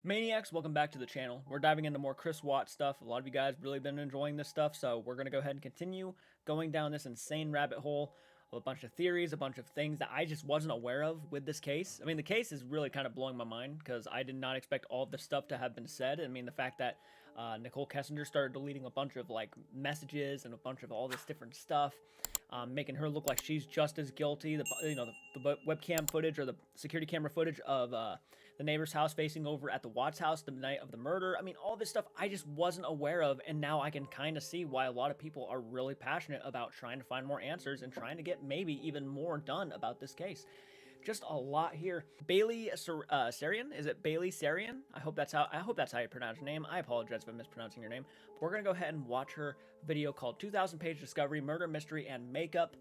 Maniacs, welcome back to the channel. We're diving into more Chris Watts stuff. A lot of you guys really been enjoying this stuff, so we're going to go ahead and continue going down this insane rabbit hole of a bunch of theories, a bunch of things that I just wasn't aware of with this case. I mean, the case is really kind of blowing my mind because I did not expect all of this stuff to have been said. I mean, the fact that Nicole Kessinger started deleting a bunch of like messages and a bunch of all this different stuff, making her look like she's just as guilty. The webcam footage or the security camera footage of the neighbor's house facing over at the Watts house the night of the murder. I mean, all this stuff I just wasn't aware of, and now I can kind of see why a lot of people are really passionate about trying to find more answers and trying to get maybe even more done about this case. Just a lot here. Bailey Sarian? Is it Bailey Sarian? I hope that's how you pronounce your name. I apologize if I'm mispronouncing your name. But we're gonna go ahead and watch her video called 2,000 Page Discovery, Murder, Mystery, and Makeup.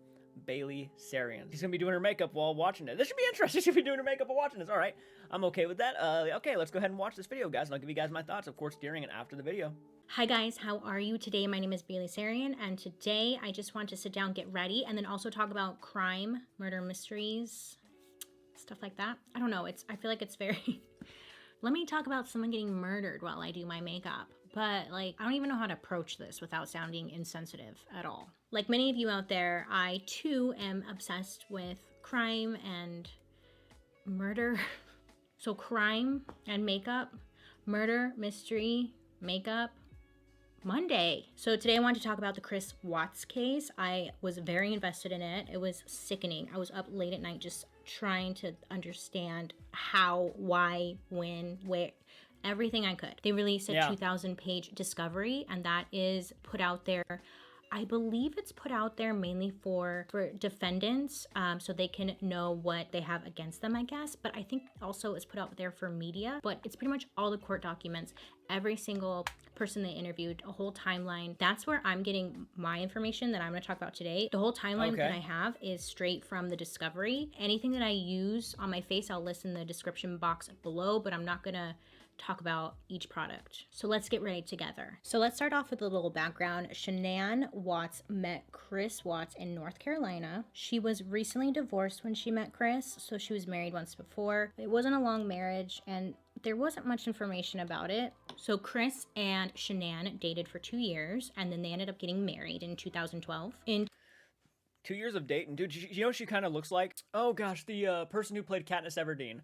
Bailey Sarian. She's gonna be doing her makeup while watching it. This should be interesting. She'll be doing her makeup while watching this. All right, I'm okay with that. Okay, let's go ahead and watch this video, guys, and I'll give you guys my thoughts, of course, during and after the video. Hi guys, how are you today? My name is Bailey Sarian, and today I just want to sit down, get ready, and then also talk about crime, murder mysteries, stuff like that. I don't know. I feel like it's very. Let me talk about someone getting murdered while I do my makeup. But like, I don't even know how to approach this without sounding insensitive at all. Like many of you out there, I too am obsessed with crime and murder. So crime and makeup, murder, mystery, makeup, Monday. So today I want to talk about the Chris Watts case. I was very invested in it. It was sickening. I was up late at night just trying to understand how, why, when, where, everything I could. They released a 2,000 page discovery, and that is put out there. I believe it's put out there mainly for defendants, so they can know what they have against them, I guess. But I think also it's put out there for media. But it's pretty much all the court documents, every single person they interviewed, a whole timeline. That's where I'm getting my information that I'm going to talk about today. The whole timeline that I have is straight from the discovery. Anything that I use on my face, I'll list in the description box below, but I'm not going to talk about each product. So let's get ready together. So let's start off with a little background. Shanann Watts met Chris Watts in North Carolina. She was recently divorced when she met Chris, so she was married once before. It wasn't a long marriage, and there wasn't much information about it. So Chris and Shanann dated for 2 years, and then they ended up getting married in 2012. In 2 years of dating, dude. You know what she kind of looks like? Oh gosh, the person who played Katniss Everdeen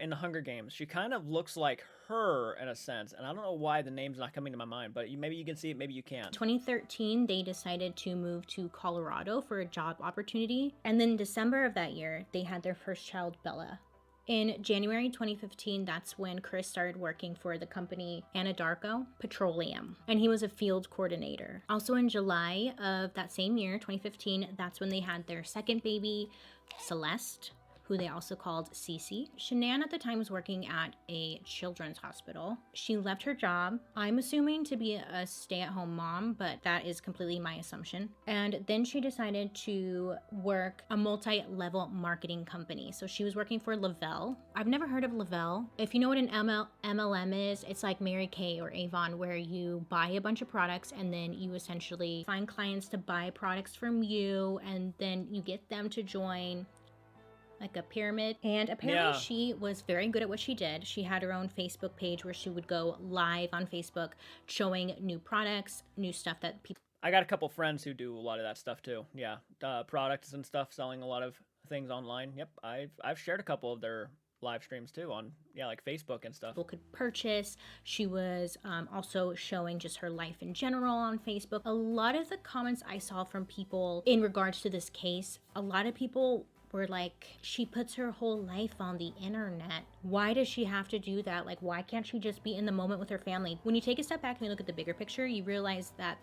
in the Hunger Games. She kind of looks like her in a sense, and I don't know why the name's not coming to my mind, but maybe you can see it, maybe you can't. 2013, they decided to move to Colorado for a job opportunity, and then December of that year, they had their first child, Bella. In January 2015, that's when Chris started working for the company Anadarko Petroleum, and he was a field coordinator. Also in July of that same year, 2015, that's when they had their second baby, Celeste, who they also called Cece. Shanann at the time was working at a children's hospital. She left her job, I'm assuming to be a stay-at-home mom, but that is completely my assumption. And then she decided to work a multi-level marketing company. So she was working for Lavelle. I've never heard of Lavelle. If you know what an MLM is, it's like Mary Kay or Avon, where you buy a bunch of products and then you essentially find clients to buy products from you, and then you get them to join like a pyramid. And apparently she was very good at what she did. She had her own Facebook page where she would go live on Facebook showing new products, new stuff that people... I got a couple friends who do a lot of that stuff too. Yeah, products and stuff, selling a lot of things online. Yep, I've shared a couple of their live streams too on like Facebook and stuff. People could purchase. She was also showing just her life in general on Facebook. A lot of the comments I saw from people in regards to this case, a lot of people were like, she puts her whole life on the internet. Why does she have to do that? Like, why can't she just be in the moment with her family? When you take a step back and you look at the bigger picture, you realize that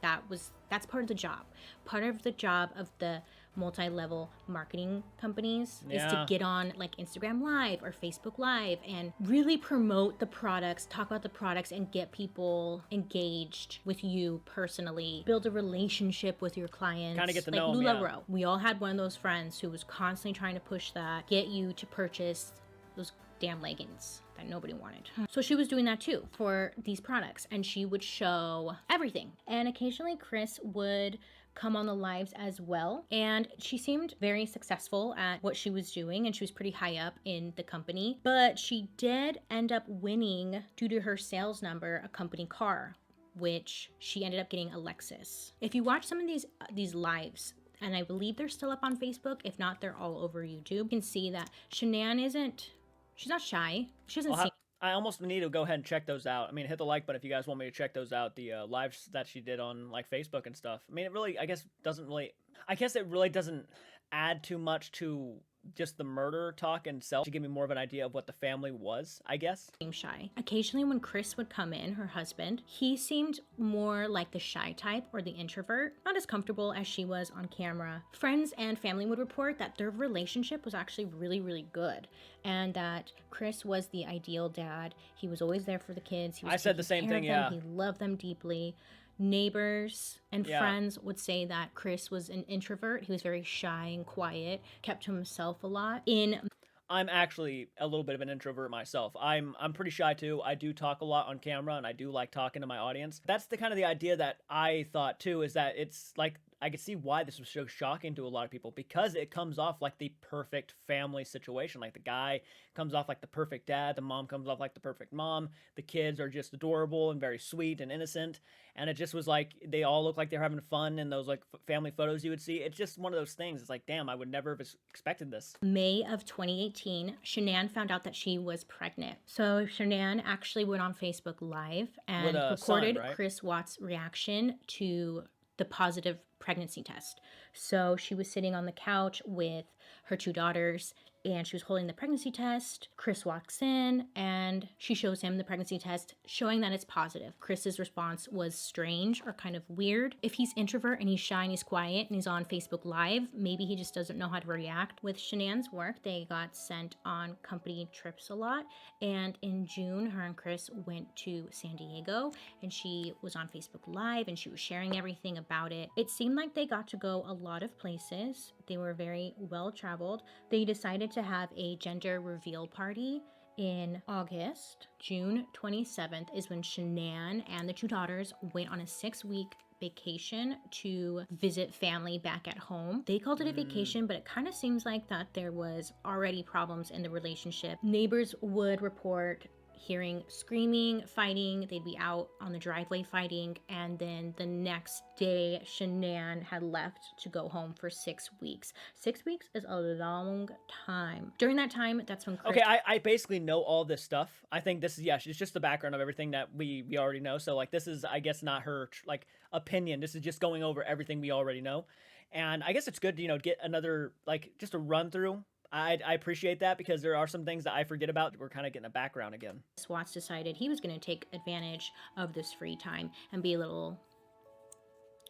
that's part of the job. Part of the job of the multi-level marketing companies is to get on like Instagram Live or Facebook Live and really promote the products, talk about the products, and get people engaged with you personally. Build a relationship with your clients. Kind of get to like know them, LuLaRoe. We all had one of those friends who was constantly trying to push that, get you to purchase those damn leggings that nobody wanted. So she was doing that too for these products, and she would show everything. And occasionally Chris would come on the lives as well. And she seemed very successful at what she was doing, and she was pretty high up in the company. But she did end up winning, due to her sales number, a company car, which she ended up getting a Lexus. If you watch some of these lives, and I believe they're still up on Facebook, if not, they're all over YouTube, you can see that Shanann she's not shy. She doesn't seem... I almost need to go ahead and check those out. I mean, hit the like button if you guys want me to check those out, the lives that she did on like Facebook and stuff. I mean, it really, I guess it really doesn't add too much to just the murder talk and self to give me more of an idea of what the family was, I guess. Shy. Occasionally when Chris would come in, her husband, he seemed more like the shy type or the introvert, not as comfortable as she was on camera. Friends and family would report that their relationship was actually really, really good, and that Chris was the ideal dad. He was always there for the kids. I said the same thing, yeah. He loved them deeply. Neighbors and friends would say that Chris was an introvert. He was very shy and quiet, kept to himself a lot. I'm actually a little bit of an introvert myself. I'm pretty shy too. I do talk a lot on camera, and I do like talking to my audience. That's the kind of the idea that I thought too, is that it's like, I could see why this was so shocking to a lot of people, because it comes off like the perfect family situation. Like the guy comes off like the perfect dad, the mom comes off like the perfect mom, the kids are just adorable and very sweet and innocent, and it just was like they all look like they're having fun in those like family photos you would see. It's just one of those things. It's like, damn, I would never have expected this. May of 2018, Shanann found out that she was pregnant. So Shanann actually went on Facebook Live and recorded Chris Watts' reaction to the positive pregnancy test. So she was sitting on the couch with her 2 daughters, and she was holding the pregnancy test. Chris walks in and she shows him the pregnancy test, showing that it's positive. Chris's response was strange or kind of weird. If he's introvert and he's shy and he's quiet and he's on Facebook Live, maybe he just doesn't know how to react. With Shanann's work, they got sent on company trips a lot, and in June, her and Chris went to San Diego, and she was on Facebook Live and she was sharing everything about it. It seemed like they got to go a lot of places. They were very well traveled. They decided to have a gender reveal party in August. June 27th is when Shanann and the 2 daughters went on a 6-week vacation to visit family back at home. They called it a vacation, but it kind of seems like that there was already problems in the relationship. Neighbors would report hearing screaming, fighting. They'd be out on the driveway fighting, and then the next day Shanann had left to go home for 6 weeks. 6 weeks is a long time. During that time, that's when Chris... Okay, I basically know all this stuff. I think this is, it's just the background of everything that we already know. So like, this is, I guess, not her like opinion. This is just going over everything we already know. And I guess it's good to, get another, like, just a run through. I appreciate that, because there are some things that I forget about that we're kind of getting a background again. Watts decided he was going to take advantage of this free time and be a little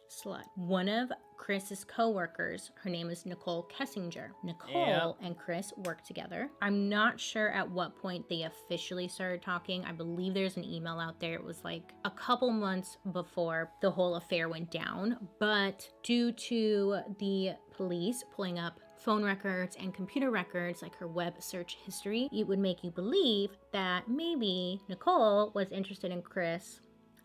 slut. One of Chris's co-workers, her name is Nicole Kessinger. Nicole and Chris work together. I'm not sure at what point they officially started talking. I believe there's an email out there. It was like a couple months before the whole affair went down, but due to the police pulling up phone records and computer records, like her web search history, it would make you believe that maybe Nicole was interested in Chris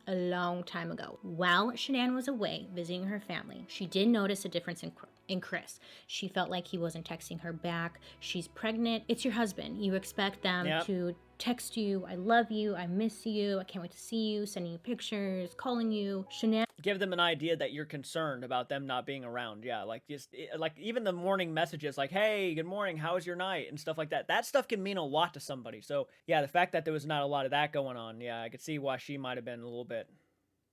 a long time ago. While Shanann was away visiting her family, she did notice a difference in Chris. She felt like he wasn't texting her back. She's pregnant. It's your husband. You expect them to text you, I love you, I miss you, I can't wait to see you, sending you pictures, calling you. Shanann... Give them an idea that you're concerned about them not being around. Yeah, like just like even the morning messages, like, hey, good morning, how was your night, and stuff like that. That stuff can mean a lot to somebody. So yeah, the fact that there was not a lot of that going on, yeah, I could see why she might have been a little bit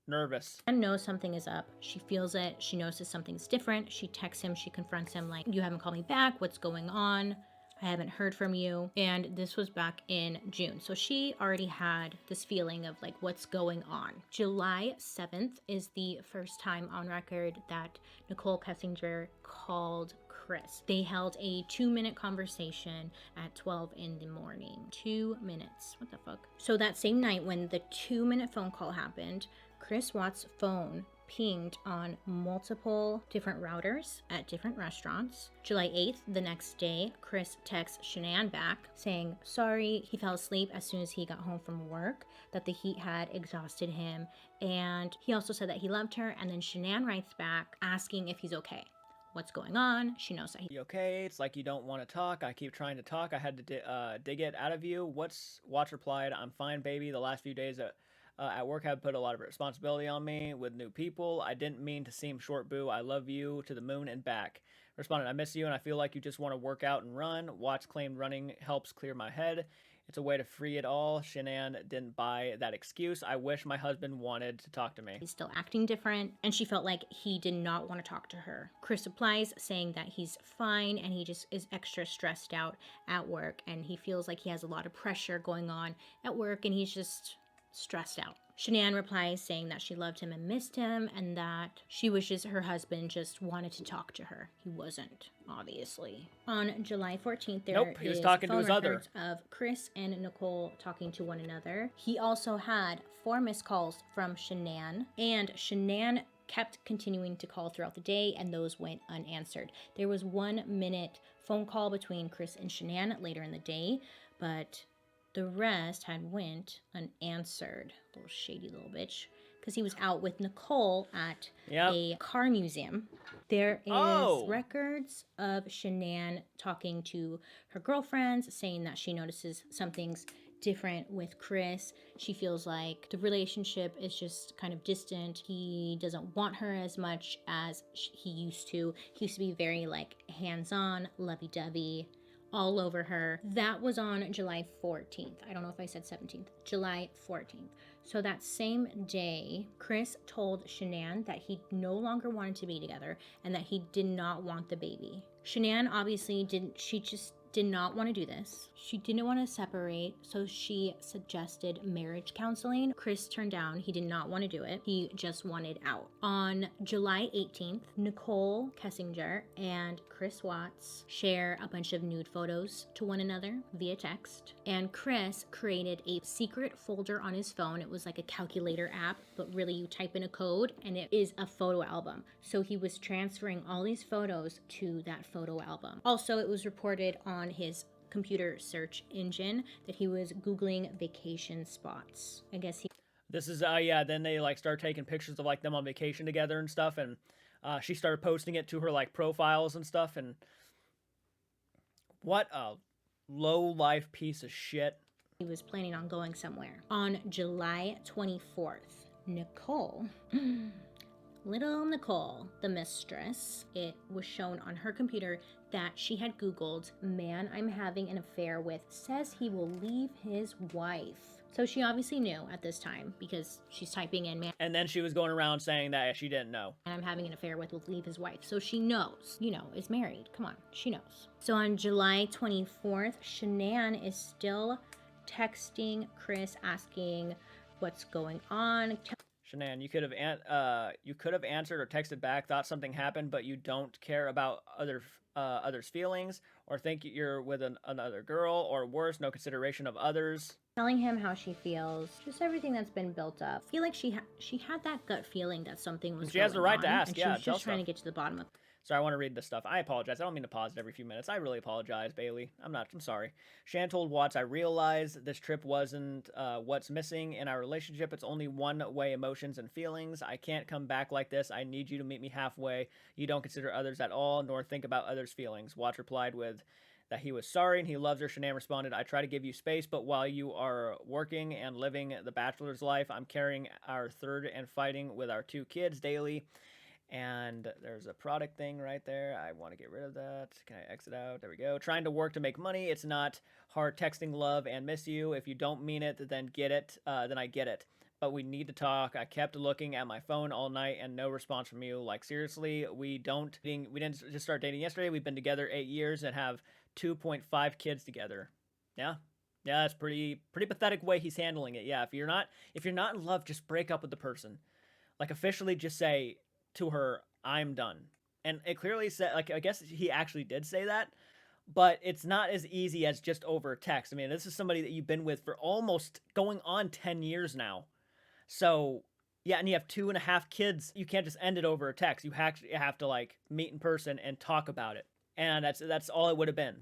nervous. And knows something is up. She feels it. She notices something's different. She texts him. She confronts him like, you haven't called me back. What's going on? I haven't heard from you. And this was back in June. So she already had this feeling of like, what's going on? July 7th is the first time on record that Nicole Kessinger called Chris. They held a 2-minute conversation at 12 in the morning. 2 minutes. What the fuck? So that same night when the 2-minute phone call happened, Chris Watts' phone pinged on multiple different routers at different restaurants. July 8th, the next day, Chris texts Shanann back saying sorry, he fell asleep as soon as he got home from work, that the heat had exhausted him, and he also said that he loved her. And then Shanann writes back asking if he's okay. What's going on? She knows that You okay? It's like you don't want to talk. I keep trying to talk. I had to dig it out of you. Watch replied, I'm fine, baby. The last few days at work have put a lot of responsibility on me with new people. I didn't mean to seem short, boo. I love you to the moon and back. Responded, I miss you and I feel like you just want to work out and run. Watch claimed running helps clear my head. It's a way to free it all. Shanann didn't buy that excuse. I wish my husband wanted to talk to me. he's still acting different, and she felt like he did not want to talk to her. Chris replies saying that he's fine and he just is extra stressed out at work, and he feels like he has a lot of pressure going on at work and he's just stressed out. Shanann replies saying that she loved him and missed him, and that she wishes her husband just wanted to talk to her. He wasn't, obviously. On July 14th, there he was is talking to phone his other. records of Chris and Nicole talking to one another. He also had 4 missed calls from Shanann, and Shanann kept continuing to call throughout the day, and those went unanswered. There was 1 minute phone call between Chris and Shanann later in the day, but the rest had went unanswered. Little shady little bitch. Because he was out with Nicole at a car museum. There is records of Shanann talking to her girlfriends, saying that she notices something's different with Chris. She feels like the relationship is just kind of distant. He doesn't want her as much as he used to. He used to be very like hands-on, lovey-dovey, all over her. That was on July 14th. I don't know if I said 17th. July 14th. So that same day, Chris told Shanann that he no longer wanted to be together and that he did not want the baby. Shanann obviously just did not want to do this. She didn't want to separate, so she suggested marriage counseling. Chris turned down. He did not want to do it. He just wanted out. On July 18th, Nicole Kessinger and Chris Watts share a bunch of nude photos to one another via text. And Chris created a secret folder on his phone. It was like a calculator app, but really you type in a code and it is a photo album. So he was transferring all these photos to that photo album. Also, it was reported on his computer search engine that he was Googling vacation spots. I guess he... This is, then they, like, start taking pictures of, like, them on vacation together and stuff, and she started posting it to her, like, profiles and stuff, and what a low-life piece of shit. He was planning on going somewhere. On July 24th, Nicole... Little Nicole, the mistress, it was shown on her computer that she had Googled, man I'm having an affair with says he will leave his wife. So she obviously knew at this time because she's typing in, man. And then she was going around saying that she didn't know. And I'm having an affair with will leave his wife. So she knows, is married. Come on, she knows. So on July 24th, Shanann is still texting Chris asking what's going on. Shanann, you could have answered or texted back, thought something happened, but you don't care about others' feelings, or think you're with another girl, or worse, no consideration of others. Telling him how she feels, just everything that's been built up. I feel like she had that gut feeling that something was. She has the right on, to ask. And yeah, she was just trying to get to the bottom of. Sorry, I want to read this stuff. I apologize. I don't mean to pause it every few minutes. I really apologize, Bailey. I'm sorry. Shan told Watts, I realize this trip wasn't what's missing in our relationship. It's only one-way emotions and feelings. I can't come back like this. I need you to meet me halfway. You don't consider others at all, nor think about others' feelings. Watts replied with that he was sorry and he loves her. Shanann responded, I try to give you space, but while you are working and living the bachelor's life, I'm carrying our third and fighting with our 2 kids daily. And there's a product thing right there. I want to get rid of that. Can I exit out? There we go. Trying to work to make money. It's not hard texting love and miss you. If you don't mean it, then then I get it. But we need to talk. I kept looking at my phone all night and no response from you. Like, seriously, we didn't just start dating yesterday. We've been together 8 years and have 2.5 kids together. Yeah. Yeah, that's pretty pathetic way he's handling it. Yeah, if you're not in love, just break up with the person. Like, officially just say to her, I'm done. And it clearly said, like, I guess he actually did say that, but it's not as easy as just over text. I mean, this is somebody that you've been with for almost going on 10 years now. So Yeah, and you have 2.5 kids. You can't just end it over a text. You have to like meet in person and talk about it. And that's all it would have been.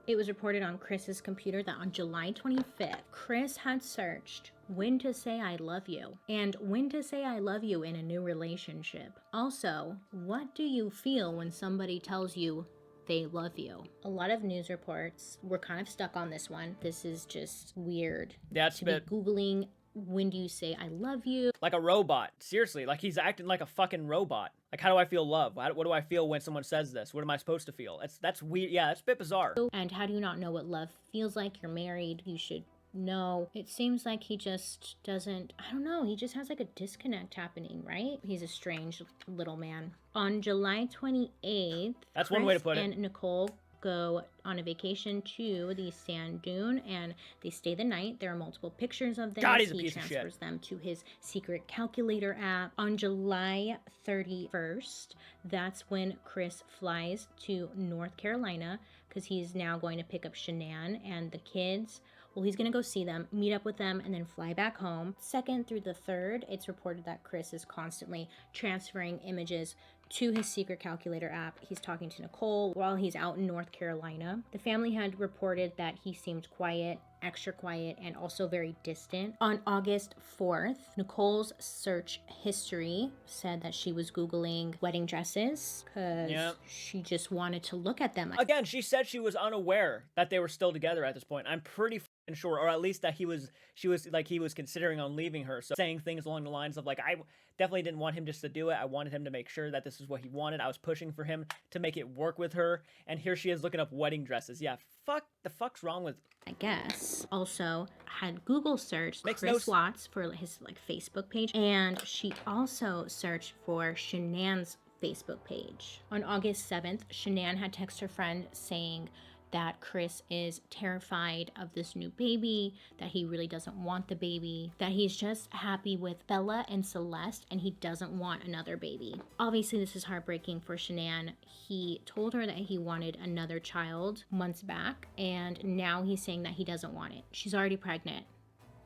It was reported on Chris's computer that on July 25th, Chris had searched when to say I love you and when to say I love you in a new relationship. Also, what do you feel when somebody tells you they love you? A lot of news reports were kind of stuck on this one. This is just weird. That's to be Googling when do you say I love you? Like a robot. Seriously, like he's acting like a fucking robot. Like, how do I feel love? What do I feel when someone says this? What am I supposed to feel? That's weird. Yeah, that's a bit bizarre. And how do you not know what love feels like? You're married. You should know. It seems like he just doesn't, I don't know, he just has like a disconnect happening, right? He's a strange little man. On July 28th, that's one way to put it. And Nicole go on a vacation to the sand dune and they stay the night. There are multiple pictures of them. God, he's a he piece transfers of shit. them to his secret calculator app. On July 31st, that's when Chris flies to North Carolina because he's now going to pick up Shanann and the kids. Well, he's going to go see them, meet up with them, and then fly back home. 2nd through the 3rd, it's reported that Chris is constantly transferring images to his secret calculator app. He's talking to Nicole while he's out in North Carolina. The family had reported that he seemed quiet, extra quiet, and also very distant. On August 4th, Nicole's search history said that she was Googling wedding dresses because she just wanted to look at them. Again, she said she was unaware that they were still together at this point. I'm pretty sure, or at least that he was considering on leaving her. So saying things along the lines of like, I definitely didn't want him just to do it. I wanted him to make sure that this is what he wanted. I was pushing for him to make it work with her. And here she is looking up wedding dresses. Yeah, the fuck's wrong with... I guess. Also had Google searched Chris Watts for his like Facebook page. And she also searched for Shanann's Facebook page. On August 7th, Shanann had texted her friend saying that Chris is terrified of this new baby, that he really doesn't want the baby, that he's just happy with Bella and Celeste and he doesn't want another baby. Obviously, this is heartbreaking for Shanann. He told her that he wanted another child months back and now he's saying that he doesn't want it. She's already pregnant.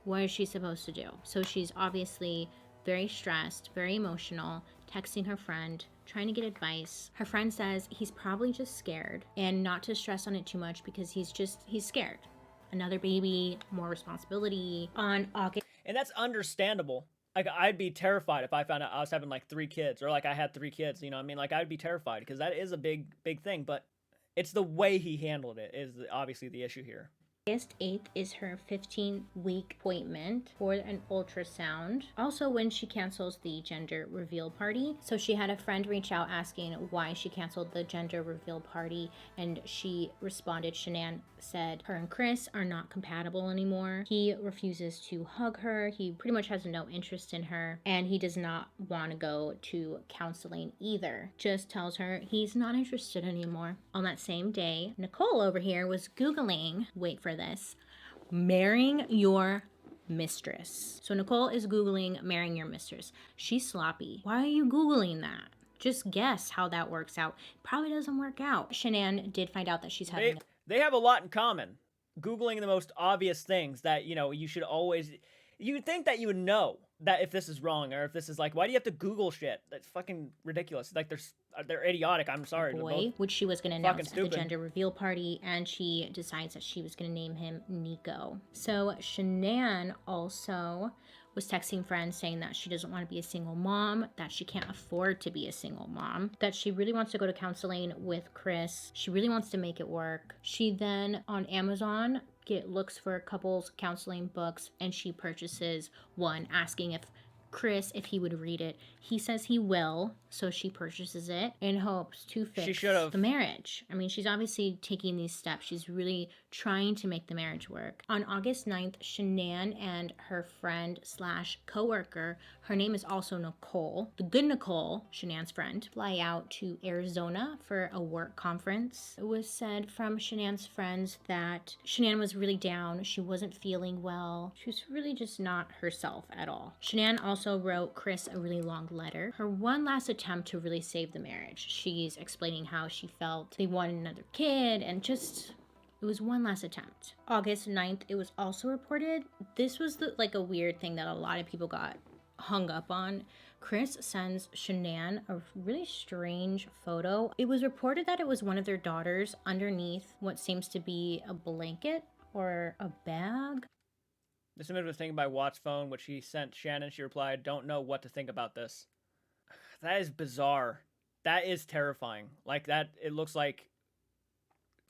What is she supposed to do? So she's obviously very stressed, very emotional, texting her friend, trying to get advice. Her friend says he's probably just scared and not to stress on it too much because he's scared. Another baby, more responsibility. On August... And that's understandable. Like, I'd be terrified if I found out I was having like 3 kids or like I had 3 kids, you know what I mean? Like, I'd be terrified because that is a big thing, but it's the way he handled it is obviously the issue here. August 8th is her 15-week appointment for an ultrasound. Also when she cancels the gender reveal party. So she had a friend reach out asking why she canceled the gender reveal party and she responded, Shanann said her and Chris are not compatible anymore. He refuses to hug her. He pretty much has no interest in her and he does not want to go to counseling either. Just tells her he's not interested anymore. On that same day, Nicole over here was Googling, wait for this, marrying your mistress. So Nicole is Googling marrying your mistress. She's sloppy. Why are you Googling that? Just guess how that works out. Probably doesn't work out. Shanann did find out that she's having... They have a lot in common. Googling the most obvious things that, you know, you should always... You would think that you would know that if this is wrong or if this is like, why do you have to Google shit? That's fucking ridiculous. Like, they're idiotic. I'm sorry. Boy, which she was going to announce at the gender reveal party, and she decides that she was going to name him Nico. So Shanann also was texting friends saying that she doesn't want to be a single mom, that she can't afford to be a single mom, that she really wants to go to counseling with Chris. She really wants to make it work. She then on Amazon looks for couples counseling books and she purchases one asking if Chris if he would read it. He says he will, so she purchases it in hopes to fix the marriage. I mean, she's obviously taking these steps. She's really trying to make the marriage work. On August 9th, Shanann and her friend slash co-worker, her name is also Nicole, the good Nicole, Shanann's friend, fly out to Arizona for a work conference. It was said from Shanann's friends that Shanann was really down. She wasn't feeling well. She was really just not herself at all. Shanann also wrote Chris a really long letter. Her one last attempt to really save the marriage. She's explaining how she felt they wanted another kid and just... It was one last attempt. August 9th, it was also reported. This was like a weird thing that a lot of people got hung up on, Chris sends Shanann a really strange photo. It was reported that it was one of their daughters underneath what seems to be a blanket or a bag. This image was taken by Watt's phone, which he sent Shanann. She replied, "Don't know what to think about this." That is bizarre. That is terrifying. Like that, it looks like,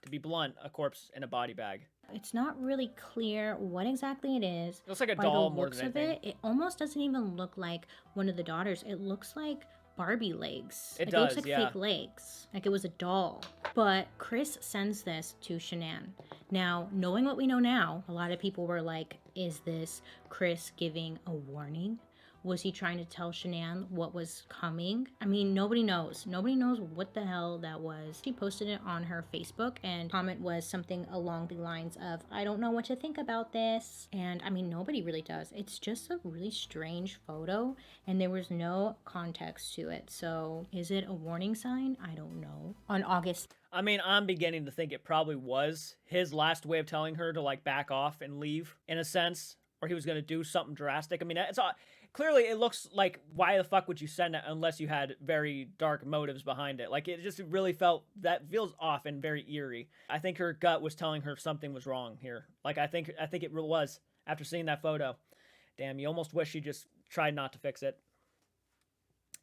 to be blunt, a corpse in a body bag. It's not really clear what exactly it is. It looks like a By doll the more looks than of anything. it almost doesn't even look like one of the daughters. It looks like Barbie legs. It Like, does, it looks like yeah. fake legs. Like it was a doll. But Chris sends this to Shanann. Now, knowing what we know now, a lot of people were like, is this Chris giving a warning? Was he trying to tell Shanann what was coming? I mean, nobody knows. Nobody knows what the hell that was. She posted it on her Facebook, and comment was something along the lines of, I don't know what to think about this. And I mean, nobody really does. It's just a really strange photo, and there was no context to it. So is it a warning sign? I don't know. On August, I mean, I'm beginning to think it probably was his last way of telling her to like back off and leave, in a sense, or he was going to do something drastic. I mean, it's all, clearly it looks like, why the fuck would you send it unless you had very dark motives behind it? Like, it just really felt, that feels off and very eerie. I think her gut was telling her something was wrong here. Like, I think it really was after seeing that photo. Damn, you almost wish she just tried not to fix it.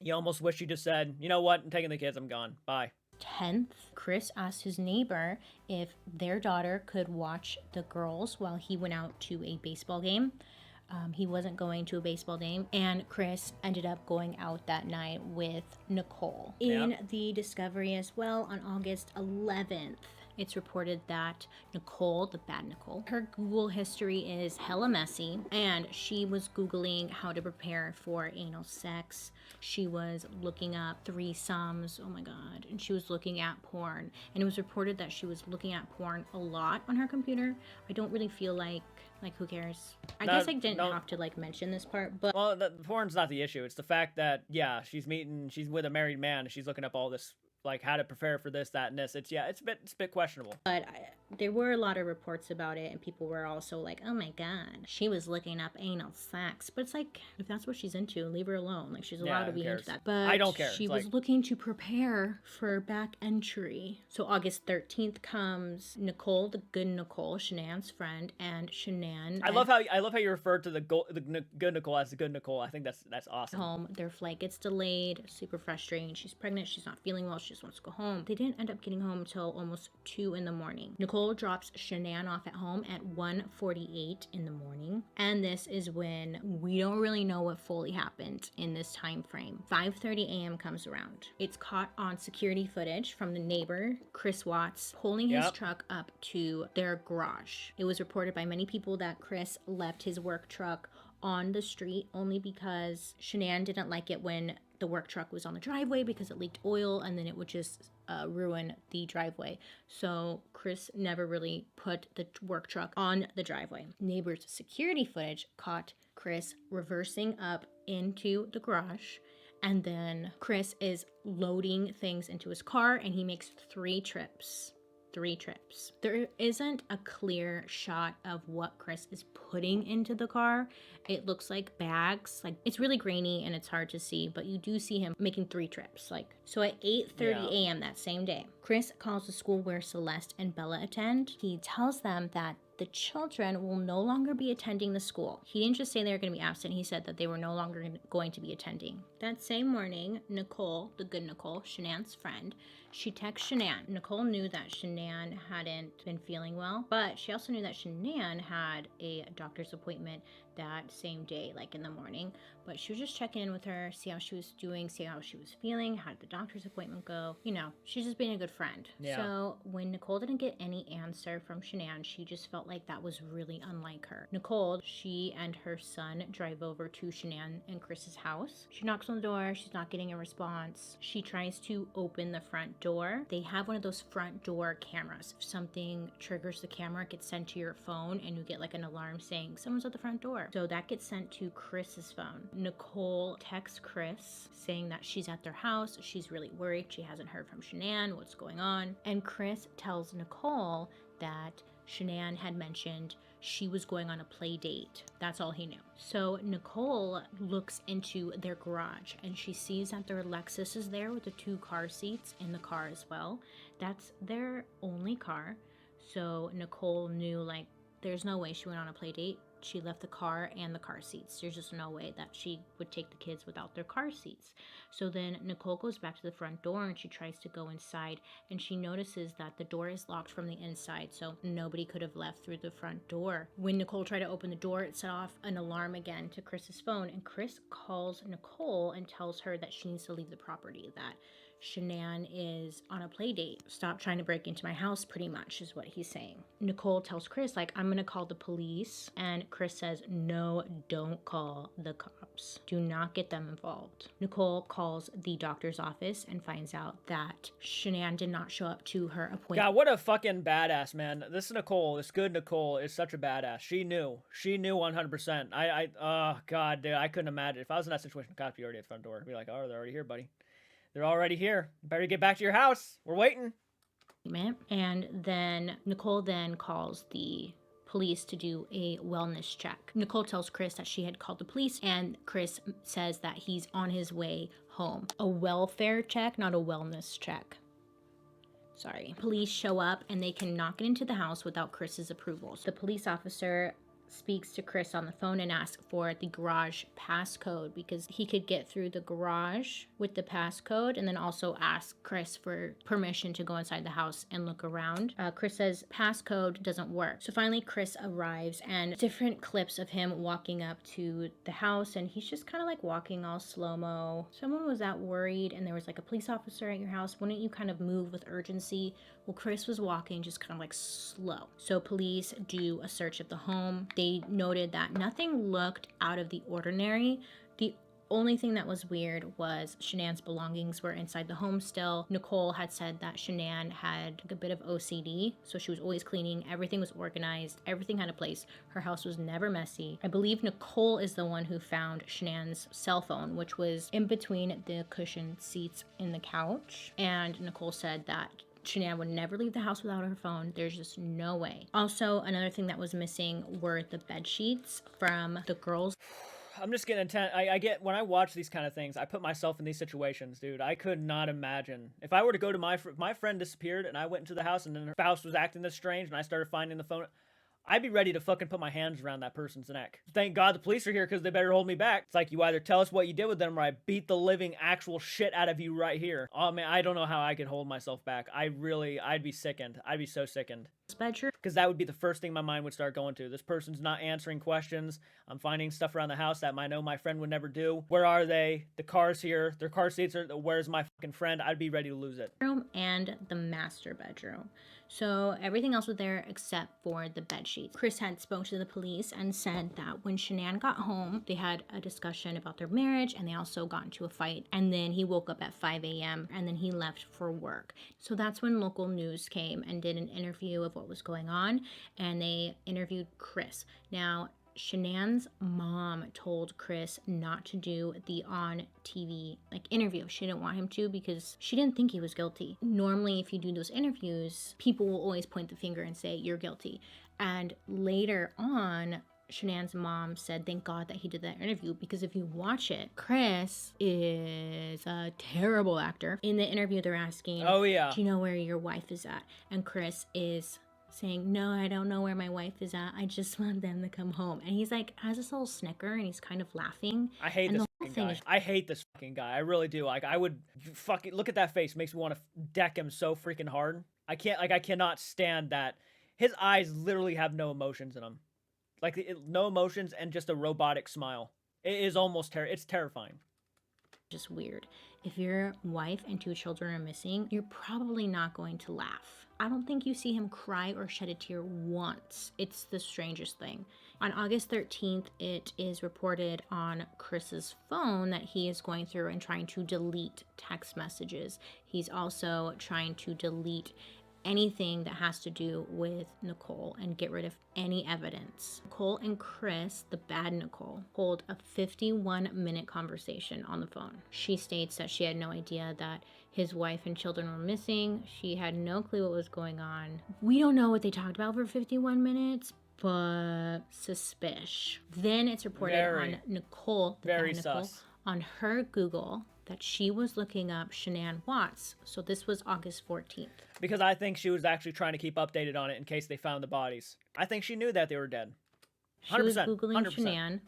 You almost wish she just said, you know what, I'm taking the kids, I'm gone, bye. 10th, Chris asked his neighbor if their daughter could watch the girls while he went out to a baseball game. He wasn't going to a baseball game, and Chris ended up going out that night with Nicole. In the discovery as well, on August 11th, it's reported that Nicole, the bad Nicole, her Google history is hella messy, and she was Googling how to prepare for anal sex. She was looking up threesomes, oh my god, and she was looking at porn. And it was reported that she was looking at porn a lot on her computer. I don't really feel like who cares? I guess I didn't have to like mention this part, but well, the porn's not the issue. It's the fact that, yeah, she's with a married man, and she's looking up all this, like, how to prepare for this, that, and this. It's a bit questionable. But there were a lot of reports about it, and people were also like, oh my god, she was looking up anal sex. But it's like, if that's what she's into, leave her alone. Like, she's allowed to be into that. But I don't care. She was looking to prepare for back entry. So August 13th comes Nicole, the good Nicole, Shanann's friend, and Shanann. I love how you refer to the good Nicole as the good Nicole. I think that's awesome. Home, their flight gets delayed, super frustrating. She's pregnant, she's not feeling well, she just wants to go home. They didn't end up getting home until almost 2 in the morning. Nicole drops Shanann off at home at 1:48 in the morning, and this is when we don't really know what fully happened in this time frame. 5:30 a.m. comes around. It's caught on security footage from the neighbor, Chris Watts, pulling his truck up to their garage. It was reported by many people that Chris left his work truck on the street only because Shanann didn't like it when the work truck was on the driveway because it leaked oil and then it would just ruin the driveway. So Chris never really put the work truck on the driveway. Neighbors' security footage caught Chris reversing up into the garage, and then Chris is loading things into his car, and he makes 3 trips. 3 trips. There isn't a clear shot of what Chris is putting into the car. It looks like bags. Like, it's really grainy and it's hard to see, but you do see him making 3 trips. Like, so at 8:30 a.m. that same day, Chris calls the school where Celeste and Bella attend. He tells them that the children will no longer be attending the school. He didn't just say they were going to be absent. He said that they were no longer going to be attending. That same morning, Nicole, the good Nicole, Shanann's friend, she texts Shanann. Nicole knew that Shanann hadn't been feeling well, but she also knew that Shanann had a doctor's appointment that same day, like in the morning. But she was just checking in with her, see how she was doing, see how she was feeling, how did the doctor's appointment go. You know, she's just being a good friend. Yeah. So when Nicole didn't get any answer from Shanann, she just felt like that was really unlike her. Nicole, she and her son drive over to Shanann and Chris's house. She knocks on the door, she's not getting a response. She tries to open the front door. They have one of those front door cameras. If something triggers the camera, it gets sent to your phone and you get like an alarm saying someone's at the front door. So that gets sent to Chris's phone. Nicole texts Chris saying that she's at their house. She's really worried. She hasn't heard from Shanann. What's going on? And Chris tells Nicole that Shanann had mentioned she was going on a play date. That's all he knew. So Nicole looks into their garage and she sees that their Lexus is there with the 2 car seats in the car as well. That's their only car. So Nicole knew, like, there's no way she went on a play date. She left the car and the car seats. There's just no way that she would take the kids without their car seats. So then Nicole goes back to the front door and she tries to go inside, and she notices that the door is locked from the inside, so nobody could have left through the front door. When Nicole tried to open the door, it set off an alarm again to Chris's phone, and Chris calls Nicole and tells her that she needs to leave the property, that Shanann is on a play date. Stop trying to break into my house, pretty much, is what he's saying. Nicole tells Chris, like, I'm gonna call the police. And Chris says, no, don't call the cops. Do not get them involved. Nicole calls the doctor's office and finds out that Shanann did not show up to her appointment. God, what a fucking badass, man. This Nicole, this good Nicole, is such a badass. She knew 100%. Oh God, dude, I couldn't imagine. If I was in that situation, the cops would be already at the front door. I'd be like, oh, they're already here, buddy. They're already here. Better get back to your house. We're waiting. And then Nicole then calls the police to do a wellness check. Nicole tells Chris that she had called the police, and Chris says that he's on his way home. A welfare check, not a wellness check. Sorry. Police show up and they cannot get into the house without Chris's approval. So the police officer speaks to Chris on the phone and asks for the garage passcode because he could get through the garage with the passcode, and then also ask Chris for permission to go inside the house and look around. Chris says passcode doesn't work. So finally Chris arrives, and different clips of him walking up to the house, and he's just kind of like walking all slow-mo. Someone was that worried and there was like a police officer at your house, wouldn't you kind of move with urgency? Well, Chris was walking just kind of like slow. So police do a search of the home. They noted that nothing looked out of the ordinary. The only thing that was weird was Shanann's belongings were inside the home still. Nicole had said that Shanann had a bit of OCD, so she was always cleaning. Everything was organized. Everything had a place. Her house was never messy. I believe Nicole is the one who found Shanann's cell phone, which was in between the cushioned seats in the couch. And Nicole said that Shanann would never leave the house without her phone. There's just no way. Also, another thing that was missing were the bed sheets from the girls. I'm just getting intent. I get, when I watch these kind of things, I put myself in these situations, dude. I could not imagine. If I were to go to my friend disappeared and I went into the house and then her spouse was acting this strange and I started finding the phone, I'd be ready to fucking put my hands around that person's neck. Thank God the police are here because they better hold me back. It's like, you either tell us what you did with them or I beat the living actual shit out of you right here. Oh man, I don't know how I could hold myself back. I'd be sickened. I'd be so sickened. Bedroom. Because that would be the first thing my mind would start going to. This person's not answering questions. I'm finding stuff around the house that I know my friend would never do. Where are they? The car's here. Their car seats are, where's my fucking friend? I'd be ready to lose it. And the master bedroom. So everything else was there except for the bed sheets. Chris had spoke to the police and said that when Shanann got home, they had a discussion about their marriage, and they also got into a fight. And then he woke up at 5 a.m. and then he left for work. So that's when local news came and did an interview of what was going on, and they interviewed Chris. Now, Shanann's mom told Chris not to do the on TV interview. She didn't want him to because she didn't think he was guilty. Normally, if you do those interviews, people will always point the finger and say you're guilty. And later on, Shanann's mom said thank God that he did that interview, because if you watch it, Chris is a terrible actor. In the interview, they're asking, oh yeah, do you know where your wife is at? And Chris is saying, no, I don't know where my wife is at. I just want them to come home. And he's like, has this little snicker, and he's kind of laughing. I hate this fucking guy. I hate this fucking guy. I really do. Like, I would fucking look at that face. Makes me want to deck him so freaking hard. I cannot stand that. His eyes literally have no emotions in them. No emotions and just a robotic smile. It is almost it's terrifying. Just weird. If your wife and 2 children are missing, you're probably not going to laugh. I don't think you see him cry or shed a tear once. It's the strangest thing. On August 13th, it is reported on Chris's phone that he is going through and trying to delete text messages. He's also trying to delete anything that has to do with Nicole and get rid of any evidence. Nicole and Chris, the bad Nicole, hold a 51-minute conversation on the phone. She states that she had no idea that his wife and children were missing. She had no clue what was going on. We don't know what they talked about for 51 minutes, but suspicious. Then it's reported Very, on Nicole, the very bad Nicole, sus. on her Google that she was looking up Shanann Watts. So this was August 14th. Because I think she was actually trying to keep updated on it in case they found the bodies. I think she knew that they were dead. 100%. She was Googling 100%. Shanann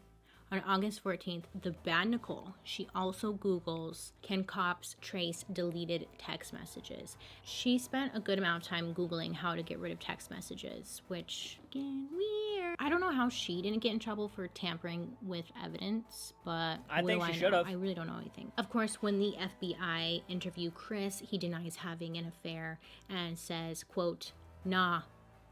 on August 14th, the bad Nicole. She also Googles, can cops trace deleted text messages? She spent a good amount of time Googling how to get rid of text messages, which, again, weird. I don't know how she didn't get in trouble for tampering with evidence, but I think she know? should have. I really don't know anything. Of course, when the FBI interview Chris, he denies having an affair and says, quote, "Nah,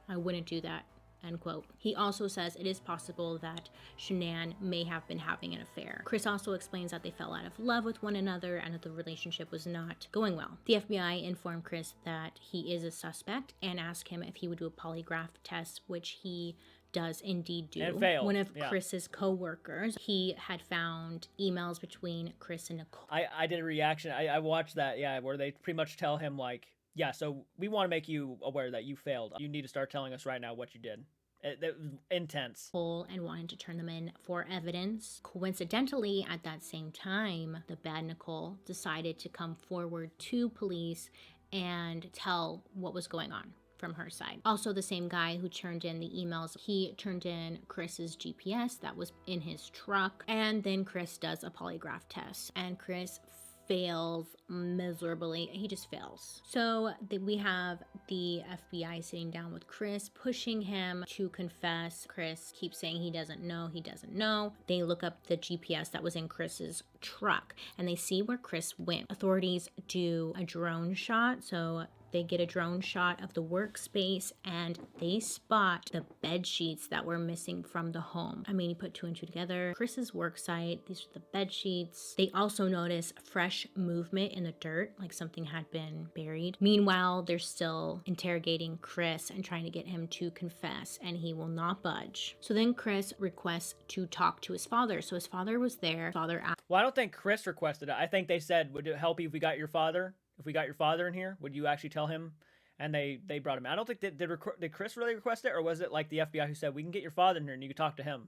I wouldn't do that." End quote. He also says it is possible that Shanann may have been having an affair. Chris also explains that they fell out of love with one another and that the relationship was not going well. The FBI informed Chris that he is a suspect and asked him if he would do a polygraph test, which he does indeed do. And failed. One of Chris's co-workers, he had found emails between Chris and Nicole. I did a reaction. I watched that, yeah, where they pretty much tell him, like, yeah, so we want to make you aware that you failed. You need to start telling us right now what you did. It was intense. And wanted to turn them in for evidence. Coincidentally, at that same time, the bad Nicole decided to come forward to police and tell what was going on from her side. Also, the same guy who turned in the emails, he turned in Chris's GPS that was in his truck, and then Chris does a polygraph test, and Chris fails miserably. He just fails. So we have the FBI sitting down with Chris, pushing him to confess. Chris keeps saying he doesn't know. They look up the GPS that was in Chris's truck and they see where Chris went. Authorities do a drone shot. So they get a drone shot of the workspace and they spot the bed sheets that were missing from the home. I mean, you put two and two together. Chris's work site, these are the bed sheets. They also notice fresh movement in the dirt, like something had been buried. Meanwhile, they're still interrogating Chris and trying to get him to confess, and he will not budge. So then Chris requests to talk to his father. So his father was there. Father asked. Well, I don't think Chris requested it. I think they said, would it help you if we got your father? If we got your father in here, would you actually tell him? And they brought him in. I don't think did Chris really request it, or was it like the FBI who said we can get your father in here and you can talk to him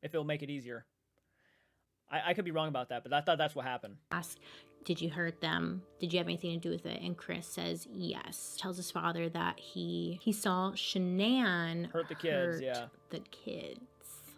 if it'll make it easier? I could be wrong about that, but I thought that's what happened. Ask, did you hurt them? Did you have anything to do with it? And Chris says yes. Tells his father that he saw Shanann hurt the kids. The kids.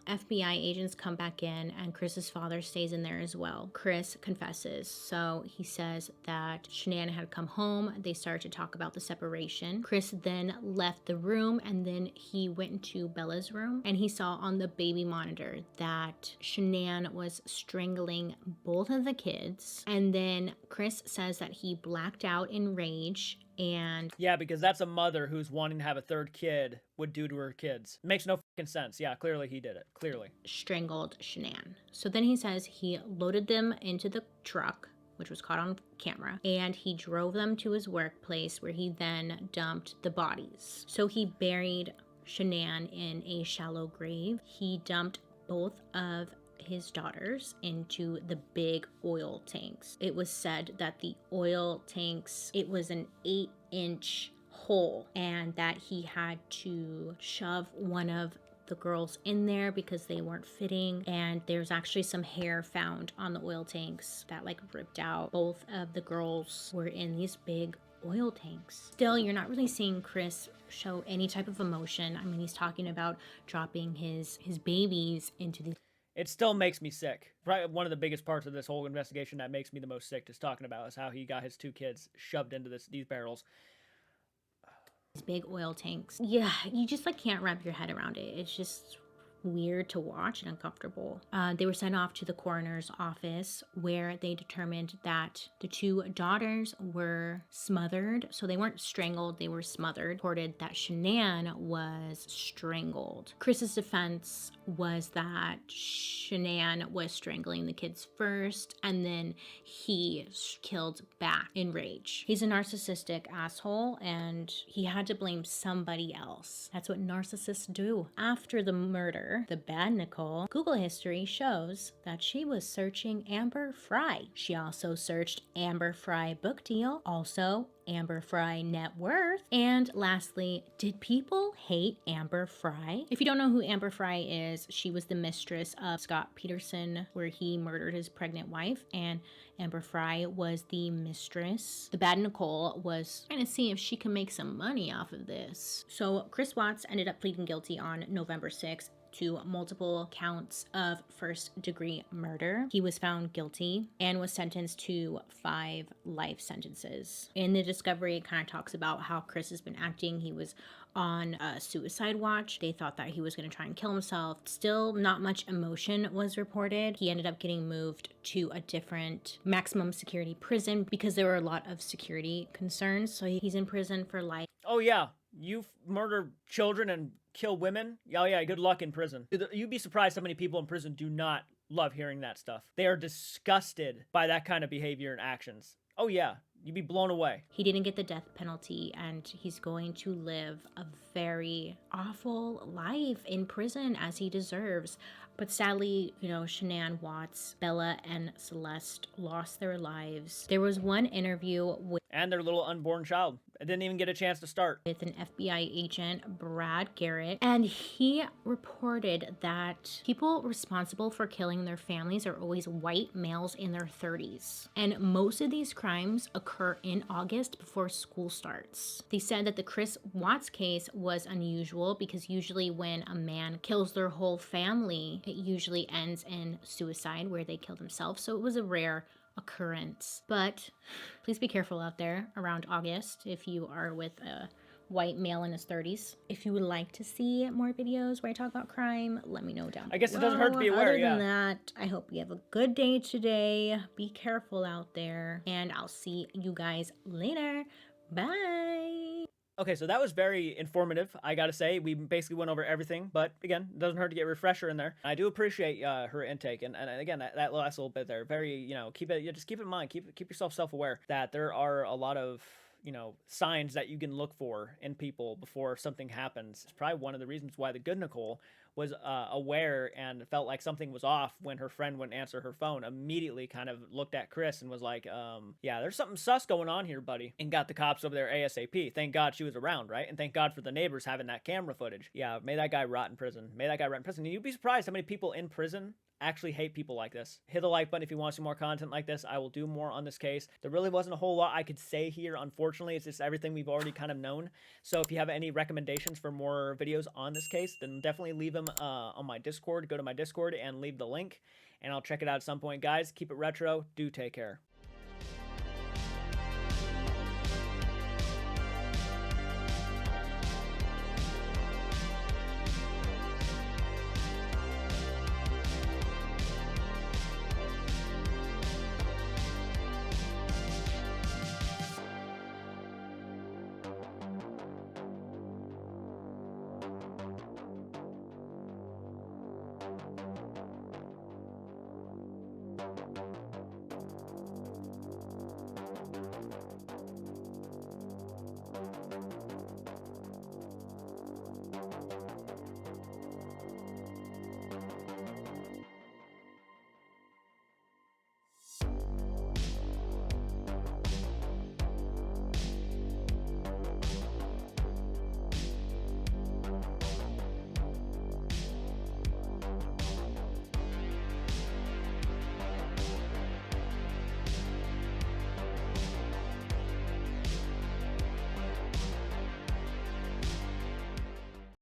FBI agents come back in and Chris's father stays in there as well. Chris confesses. So he says that Shanann had come home. They started to talk about the separation. Chris then left the room and then he went into Bella's room and he saw on the baby monitor that Shanann was strangling both of the kids. And then Chris says that he blacked out in rage. And yeah, because that's a mother who's wanting to have a third kid would do to her kids. Makes no fucking sense. Yeah, clearly he did it. Clearly. Strangled Shanann. So then he says he loaded them into the truck, which was caught on camera, and he drove them to his workplace where he then dumped the bodies. So he buried Shanann in a shallow grave. He dumped both of his daughters into the big oil tanks. It was said that the oil tanks, it was an 8-inch hole and that he had to shove one of the girls in there because they weren't fitting, and there's actually some hair found on the oil tanks that like ripped out. Both of the girls were in these big oil tanks. Still, you're not really seeing Chris show any type of emotion. I mean, he's talking about dropping his babies into these. It still makes me sick. Right, one of the biggest parts of this whole investigation that makes me the most sick is talking about is how he got his two kids shoved into these barrels. Big oil tanks. Yeah, you just like can't wrap your head around it. It's just weird to watch and uncomfortable. They were sent off to the coroner's office where they determined that the two daughters were smothered. So they weren't strangled, they were smothered. Reported that Shanann was strangled. Chris's defense was that Shanann was strangling the kids first and then he killed back in rage. He's a narcissistic asshole and he had to blame somebody else. That's what narcissists do. After the murder, the bad Nicole, Google history shows that she was searching Amber Fry. She also searched Amber Fry book deal, also Amber Fry net worth? And lastly, did people hate Amber Fry? If you don't know who Amber Fry is, she was the mistress of Scott Peterson, where he murdered his pregnant wife, and Amber Fry was the mistress. The bad Nicole was trying to see if she could make some money off of this. So Chris Watts ended up pleading guilty on November 6th to multiple counts of first-degree murder. He was found guilty and was sentenced to 5 life sentences. In the discovery, it kind of talks about how Chris has been acting. He was on a suicide watch. They thought that he was going to try and kill himself. Still, not much emotion was reported. He ended up getting moved to a different maximum security prison because there were a lot of security concerns. So he's in prison for life. Oh yeah, you murder children and kill women? Oh yeah, good luck in prison. You'd be surprised how many people in prison do not love hearing that stuff. They are disgusted by that kind of behavior and actions. Oh yeah, you'd be blown away. He didn't get the death penalty, and he's going to live a very awful life in prison as he deserves. But sadly, Shanann Watts, Bella, and Celeste lost their lives. There was one interview with and their little unborn child. It didn't even get a chance to start. With an FBI agent, Brad Garrett, and he reported that people responsible for killing their families are always white males in their 30s. And most of these crimes occur in August before school starts. They said that the Chris Watts case was unusual because usually when a man kills their whole family, it usually ends in suicide where they kill themselves. So it was a rare occurrence. But please be careful out there around August if you are with a white male in his 30s. If you would like to see more videos where I talk about crime, let me know down below. I guess it doesn't hurt to be aware. Other than that, I hope you have a good day today. Be careful out there, and I'll see you guys later. Bye. Okay, so that was very informative, I gotta say. We basically went over everything, but again, it doesn't hurt to get a refresher in there. I do appreciate her intake, and again, that last little bit there, very, keep it in mind, keep yourself self-aware that there are a lot of, signs that you can look for in people before something happens. It's probably one of the reasons why the good Nicole was aware and felt like something was off when her friend wouldn't answer her phone. Immediately kind of looked at Chris and was like, yeah, there's something sus going on here, buddy. And got the cops over there ASAP. Thank God she was around, right? And thank God for the neighbors having that camera footage. Yeah, may that guy rot in prison. May that guy rot in prison. And you'd be surprised how many people in prison actually hate people like this. Hit the like button if you want to see more content like this. I will do more on this case. There really wasn't a whole lot I could say here, unfortunately. It's just everything we've already kind of known. So if you have any recommendations for more videos on this case, then definitely leave them on my Discord. Go to my Discord and leave the link, and I'll check it out at some point. Guys, keep it retro. Do take care.